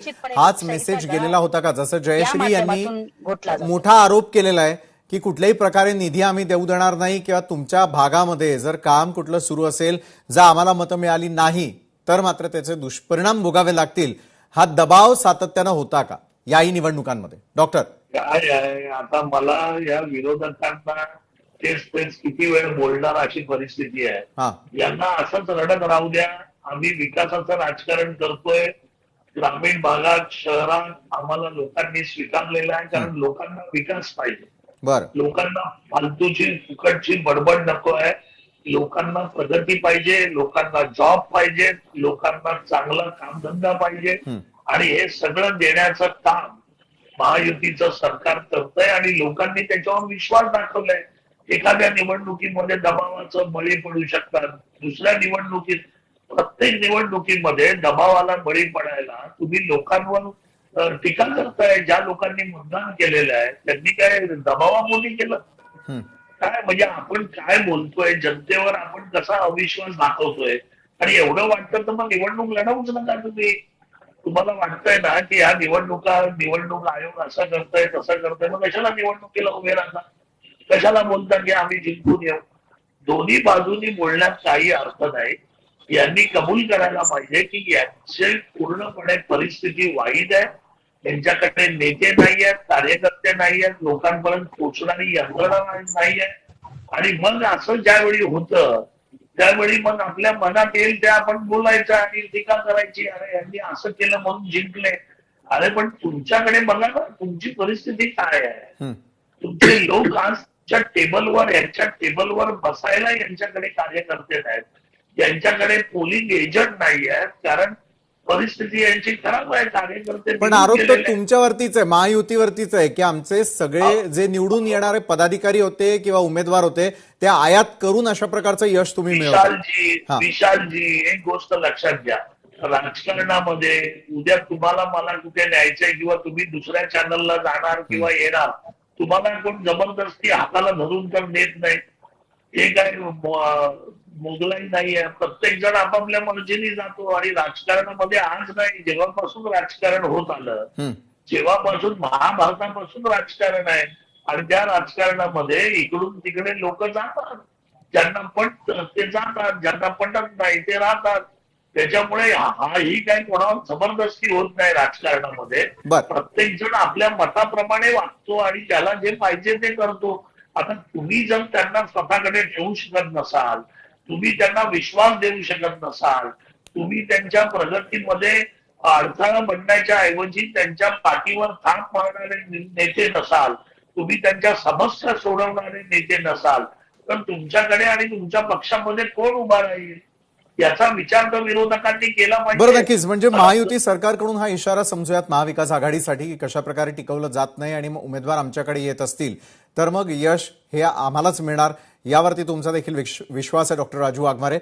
निश्चितपणे हाच लोकशाहीचा मेसेज गळा गेलेला होता का? जसं या जयश्री यांनी माध्यमातून घोटला जातो. मोठा आरोप केलेला आहे की कुठल्याही प्रकारे निधी आम्ही देऊ देणार नाही किंवा तुमच्या भागामध्ये जर काम कुठलं सुरू असेल, जर आम्हाला मतं मिळाली नाही तर मात्र त्याचे दुष्परिणाम भोगावे लागतील, हा दबाव सातत्यानं होता का याही निवडणुकांमध्ये? डॉक्टर काय आहे, आता मला या विरोधकांना तेच तेच किती वेळ बोलणार अशी परिस्थिती आहे. हा यांना असंच रडत राहू द्या. आम्ही विकासाचं राजकारण करतोय. ग्रामीण भागात, शहरात आम्हाला लोकांनी स्वीकारलेलं आहे, कारण लोकांना विकास पाहिजे. बर लोकांना फालतूची फुकटची बडबड नको आहे. लोकांना प्रगती पाहिजे, लोकांना जॉब पाहिजे, लोकांना चांगला कामधंदा पाहिजे, आणि हे सगळं देण्याचं काम महायुतीचं सरकार करतंय आणि लोकांनी त्याच्यावर विश्वास दाखवलाय. एखाद्या निवडणुकीमध्ये दबावाचं बळी पडू शकतात, दुसऱ्या निवडणुकीत, प्रत्येक निवडणुकीमध्ये दबावाला बळी पडायला तुम्ही लोकांवर टीका करताय. ज्या लोकांनी मतदान केलेलं आहे त्यांनी काय दबावापोटी केलं? काय म्हणजे आपण काय बोलतोय, जनतेवर आपण कसा अविश्वास दाखवतोय? आणि एवढं वाटतं तर मग निवडणूक लढवूच नका तुम्ही. तुम्हाला वाटतंय ना की ह्या निवडणूक आयोग असं करतोय तसं करतोय, मग कशाला निवडणुकीला उभे राहता? कशाला बोलता की आम्ही जिंकून येऊ? दोन्ही बाजूनी बोलण्यात काही अर्थ नाही. यांनी कबूल करायला पाहिजे की यांची पूर्णपणे परिस्थिती वाईट आहे. यांच्याकडे नेते नाही आहेत, कार्यकर्ते नाही आहेत, लोकांपर्यंत पोहोचणारी यंत्रणा नाही आहे. आणि मग असं ज्यावेळी होतं त्यावेळी मग आपल्या मनात येईल ते आपण बोलायचं आणि टीका करायची, अरे यांनी असं केलं म्हणून जिंकले. अरे पण तुमच्याकडे बघा ना, तुमची परिस्थिती काय आहे. तुमचे लोक आज यांच्या टेबलवर बसायला यांच्याकडे कार्यकर्ते नाहीत, यांच्याकडे पोलिंग एजंट नाही आहेत, कारण परिस्थिती यांची खराब आहे. कार्यकर्ते पण आरोप तर तुमच्यावरतीच आहे, महायुतीवरतीच आहे की आमचे सगळे जे निवडून येणारे पदाधिकारी होते किंवा उमेदवार होते ते आयात करून अशा प्रकारचं यश तुम्ही मिळवता. विशालजी, एक गोष्ट लक्षात घ्या, राजकारणामध्ये उद्या तुम्हाला मला कुठे न्यायचंय किंवा तुम्ही दुसऱ्या चॅनलला जाणार किंवा येणार, तुम्हाला कोण जबरदस्ती हाताला धरून तर नेत नाही. हे काय मोगलाई नाही आहे. प्रत्येक जण आपापल्या मर्जीने जातो. आणि राजकारणामध्ये आज नाही, जेव्हापासून राजकारण होत आलं, जेव्हापासून महाभारतापासून राजकारण आहे, आणि त्या राजकारणामध्ये इकडून तिकडे लोक जातात. ज्यांना पटत ते जातात, ज्यांना पटत नाही ते राहतात. त्याच्यामुळे ही काही कोणावर जबरदस्ती होत नाही राजकारणामध्ये. प्रत्येक जण आपल्या मताप्रमाणे वागतो आणि त्याला जे पाहिजे ते करतो. आता तुम्ही जर त्यांना स्वतःकडे ठेवू शकत नसाल, तुम्ही त्यांना विश्वास देऊ शकत नसाल, तुम्ही त्यांच्या प्रगतीमध्ये अडथळा बनण्याच्या ऐवजी त्यांच्या पाठीवर थाप मारणारे नेते नसाल, तुम्ही त्यांच्या समस्या सोडवणारे नेते नसाल, तर तुमच्याकडे आणि तुमच्या पक्षामध्ये कोण उभा राहील याचा विचार तर विरोधकांनी केला पाहिजे. बरं, नक्कीच. म्हणजे महायुती सरकारकडून हा इशारा समजूयात महाविकास आघाडीसाठी, कशा प्रकारे टिकवलं जात नाही आणि उमेदवार आमच्याकडे येत असतील तर मग यश हे आम्हालाच मिळणार, यावरती तुमचा देखील विश्वास आहे. डॉक्टर राजू वाघमारे,